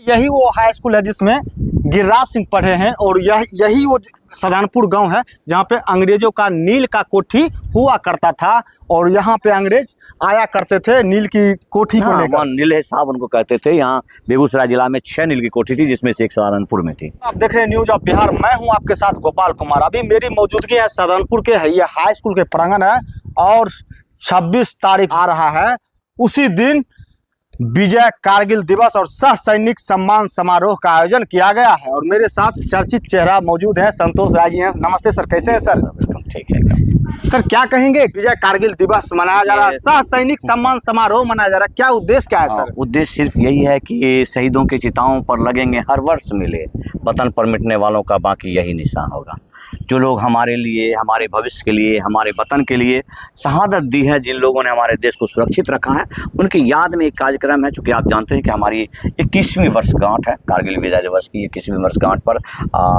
यही वो high school है जिसमें गिरिराज सिंह पढ़े हैं और यही वो सदानपुर गांव है जहां पे अंग्रेजों का नील का कोठी हुआ करता था और यहाँ पे अंग्रेज आया करते थे नील की कोठी को लेकर। नीले साहब उनको कहते थे। यहाँ बेगूसराय जिला में 6 नील की कोठी थी जिसमें से एक सदानपुर में थी। आप देख रहे हैं न्यूज ऑफ बिहार, मैं हूं आपके साथ गोपाल कुमार। अभी मेरी मौजूदगी है सदानपुर के है, ये हाई स्कूल के प्रांगण है और 26 तारीख आ रहा है, उसी दिन विजय कारगिल दिवस और सह सैनिक सम्मान समारोह का आयोजन किया गया है और मेरे साथ चर्चित चेहरा मौजूद है, संतोष राय जी हैं। नमस्ते सर, कैसे हैं सर? ठीक है सर, क्या कहेंगे? विजय कारगिल दिवस मनाया जा रहा है, सह सैनिक सम्मान समारोह मनाया जा रहा है, क्या उद्देश्य क्या है सर? उद्देश्य सिर्फ यही है कि शहीदों की चिताओं पर लगेंगे हर वर्ष मिले वतन पर मिटने वालों का बाकी यही निशान होगा। जो लोग हमारे लिए, हमारे भविष्य के लिए, हमारे वतन के लिए शहादत दी है, जिन लोगों ने हमारे देश को सुरक्षित रखा है, उनकी याद में एक कार्यक्रम है। चूँकि आप जानते हैं कि हमारी 21वीं वर्षगांठ है कारगिल विजय दिवस की। 21वीं वर्षगांठ पर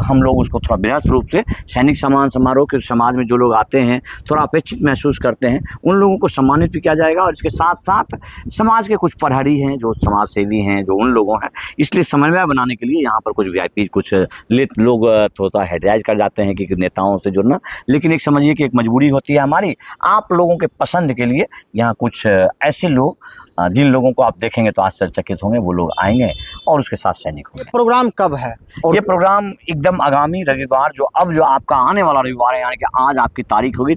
हम लोग उसको थोड़ा बृहद रूप से सैनिक सम्मान समारोह के समाज में जो लोग आते हैं थोड़ा अपेक्षित महसूस करते हैं, उन लोगों को सम्मानित भी किया जाएगा और इसके साथ साथ समाज के कुछ प्रहरी हैं, जो समाज सेवी हैं, जो उन लोगों हैं, इसलिए समन्वय बनाने के लिए यहाँ पर कुछ VIP कुछ लोग थोड़ा हेडराइज कर जाते हैं कि नेताओं से जुड़ना। लेकिन एक समझिए कि एक मजबूरी होती है हमारी, आप लोगों के पसंद के लिए यहाँ कुछ ऐसे लोग जिन लोगों को आप देखेंगे तो आश्चर्यचकित होंगे, वो लोग आएंगे और उसके साथ सैनिक होंगे। प्रोग्राम कब है? और ये प्रोग्राम एकदम आगामी रविवार, जो आपका आने वाला रविवार है, यानी कि आज आपकी तारीख होगी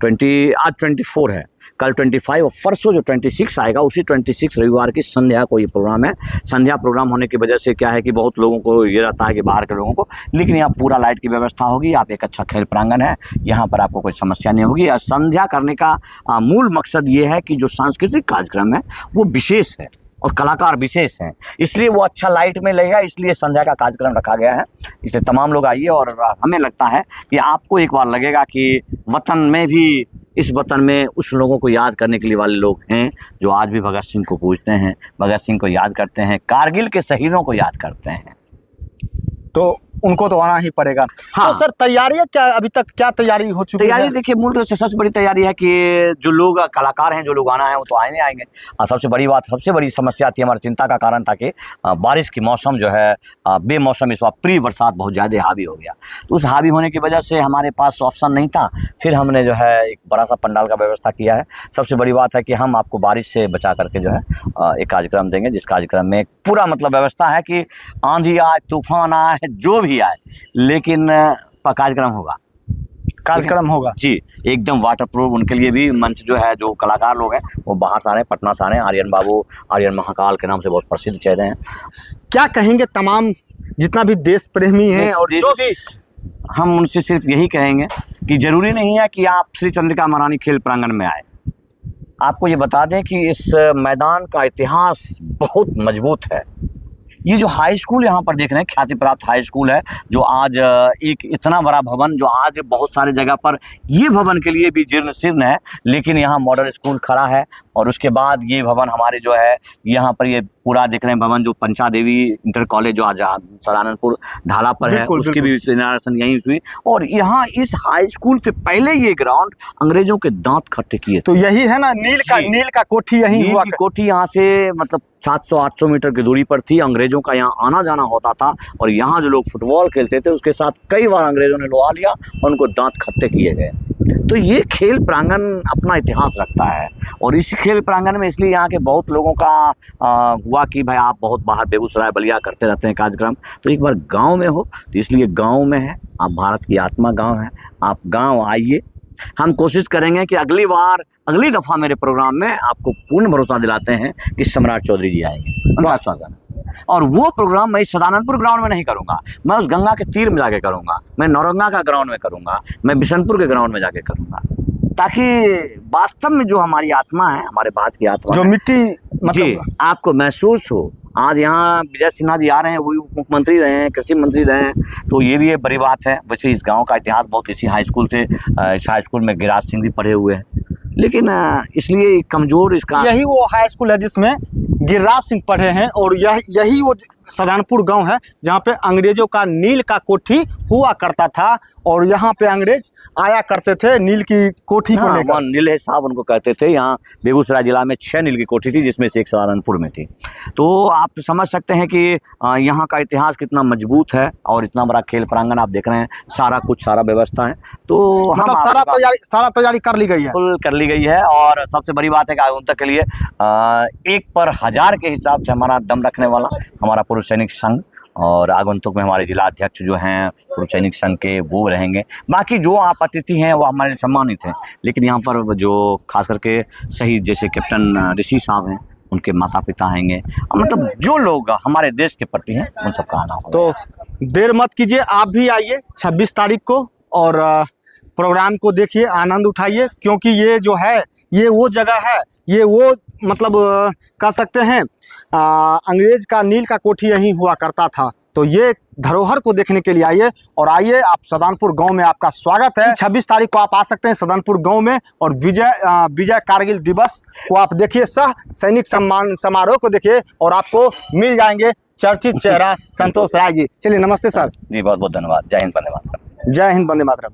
आज 24 है, कल 25 और परसों जो 26 आएगा, उसी 26 रविवार की संध्या को ये प्रोग्राम है। संध्या प्रोग्राम होने की वजह से क्या है कि बहुत लोगों को ये रहता है कि बाहर के लोगों को, लेकिन यहाँ पूरा लाइट की व्यवस्था होगी। आप एक अच्छा खेल प्रांगण है, यहाँ पर आपको कोई समस्या नहीं होगी। और संध्या करने का मूल मकसद ये है कि जो सांस्कृतिक कार्यक्रम है वो विशेष है और कलाकार विशेष हैं, इसलिए वो अच्छा लाइट में लगेगा, इसलिए संध्या का कार्यक्रम रखा गया है। इसलिए तमाम लोग आइए और हमें लगता है कि आपको एक बार लगेगा कि वतन में भी, इस वतन में उस लोगों को याद करने के लिए वाले लोग हैं जो आज भी भगत सिंह को पूजते हैं, भगत सिंह को याद करते हैं, कारगिल के शहीदों को याद करते हैं, तो उनको तो आना ही पड़ेगा। हाँ। तो सर, तैयारियां क्या अभी तक क्या तैयारी हो चुकी है? तैयारी देखिए, मूल रूप से सबसे बड़ी तैयारी है कि जो लोग कलाकार हैं, जो लोग आना है वो तो आएंगे। और सबसे बड़ी बात, सबसे बड़ी समस्या थी, हमारी चिंता का कारण था कि बारिश की मौसम जो है बेमौसम, इस बार प्री बरसात बहुत ज़्यादा हावी हो गया। तो उस हावी होने की वजह से हमारे पास ऑप्शन नहीं था, फिर हमने जो है एक बड़ा सा पंडाल का व्यवस्था किया है। सबसे बड़ी बात है कि हम आपको बारिश से बचा करके जो है एक कार्यक्रम देंगे, जिस कार्यक्रम में पूरा मतलब व्यवस्था है कि आंधी आए, तूफान आए, जो भी आए, लेकिन कार्यक्रम होगा जी, एकदम वाटर प्रूफ। उनके लिए भी मंच जो है, जो कलाकार लोग हैं वो बाहर से आ रहे हैं, पटना से आ रहे हैं। आर्यन बाबू, आर्यन महाकाल के नाम से बहुत प्रसिद्ध चेहरे हैं। क्या कहेंगे तमाम जितना भी देश प्रेमी हैं और जो भी, हम उनसे सिर्फ यही कहेंगे कि जरूरी नहीं है कि आप श्री चंद्रिका महारानी खेल प्रांगण में आए। आपको ये बता दें कि इस मैदान का इतिहास बहुत मजबूत है। ये जो हाई स्कूल यहाँ पर देख रहे हैं, ख्याति प्राप्त हाई स्कूल है, जो आज एक इतना बड़ा भवन, जो आज बहुत सारे जगह पर ये भवन के लिए भी जीर्ण शीर्ण है, लेकिन यहाँ मॉडल स्कूल खड़ा है। और उसके बाद ये भवन हमारे जो है यहाँ पर ये पूरा देख रहे हैं भवन, जो पंचादेवी इंटर कॉलेज जो आज सदानंदपुर ढाला पर है, उसकी भी इनाग्रेशन यहीं हुई। और यहाँ इस हाई स्कूल से पहले ये ग्राउंड अंग्रेजों के दांत खट्टे किए। तो यही है ना, नील का कोठी यही हुआ। कोठी यहाँ से मतलब 700-800 मीटर की दूरी पर थी। अंग्रेजों का यहाँ आना जाना होता था और यहाँ जो लोग फुटबॉल खेलते थे उसके साथ कई बार अंग्रेजों ने लोहा लिया और उनको दांत खट्टे किए गए। तो ये खेल प्रांगण अपना इतिहास रखता है और इस खेल प्रांगण में इसलिए यहाँ के बहुत लोगों का हुआ कि भाई आप बहुत बाहर बेगूसराय बलिया करते रहते हैं कार्यक्रम, तो एक बार गांव में हो, तो इसलिए गांव में है। आप भारत की आत्मा गांव है, आप गांव आइए। हम कोशिश करेंगे कि अगली दफ़ा मेरे प्रोग्राम में आपको पूर्ण भरोसा दिलाते हैं कि सम्राट चौधरी जी आएंगे। और वो प्रोग्राम मैं सदानंदपुर ग्राउंड में नहीं करूंगा, मैं उस गंगा के तीर में जाके करूंगा, मैं नौरंगा का ग्राउंड में करूंगा, मैं बिशनपुर के ग्राउंड में जाके करूंगा, ताकि वास्तव में जो हमारी आत्मा है, हमारे भारत की आत्मा, जो मिट्टी जी, आपको महसूस हो। आज यहाँ विजय सिन्हा जी आ रहे हैं, वो मुख्यमंत्री रहे हैं, कृषि मंत्री रहे हैं, तो ये भी एक बड़ी बात है। वैसे इस गांव का इतिहास बहुत, इसी हाई स्कूल से, इस हाई स्कूल में गिरिराज सिंह भी पढ़े हुए हैं, लेकिन इसलिए कमजोर इसका, यही वो हाई स्कूल है जिसमें गिरिराज सिंह पढ़े हैं और यही वो सदानपुर गांव है जहां पे अंग्रेजों का नील का कोठी हुआ करता था और यहाँ पे अंग्रेज आया करते थे नील की कोठी को हाँ, लेकर। वहाँ नीले साहब उनको कहते थे। यहाँ बेगूसराय जिला में 6 नील की कोठी थी, जिसमें से एक सहारनपुर में थी। तो आप समझ सकते हैं कि यहाँ का इतिहास कितना मजबूत है और इतना बड़ा खेल प्रांगण आप देख रहे हैं, सारा व्यवस्था है। तो मतलब सारा तैयारी कर ली गई है, बिल्कुल कर ली गई है। और सबसे बड़ी बात है कि आगंतुक के लिए 1 पर 1000 के हिसाब से हमारा दम रखने वाला हमारा पूर्व सैनिक संघ, और आगंतुक में हमारे जिला अध्यक्ष जो हैं पूर्व सैनिक संघ के वो रहेंगे। बाकी जो आप अतिथि हैं वो हमारे सम्मानित हैं, लेकिन यहाँ पर जो खास करके शहीद जैसे कैप्टन ऋषि साहब हैं, उनके माता पिता आएंगे, मतलब जो लोग हमारे देश के प्रति हैं उन सबका आना होगा। तो देर मत कीजिए, आप भी आइए 26 तारीख को और प्रोग्राम को देखिए, आनंद उठाइए, क्योंकि ये जो है ये वो जगह है, ये वो मतलब कह सकते हैं अंग्रेज का नील का कोठी यहीं हुआ करता था। तो ये धरोहर को देखने के लिए आइए, और आइए आप सदानपुर गांव में आपका स्वागत है। 26 तारीख को आप आ सकते हैं सदानपुर गांव में, और विजय कारगिल दिवस को आप देखिए, सह सैनिक सम्मान समारोह को देखिए, और आपको मिल जाएंगे चर्चित चेहरा संतोष राय जी। चलिए, नमस्ते सर जी, बहुत बहुत धन्यवाद। जय हिंद, वंदे मातरम। जय हिंद, वंदे मातरम।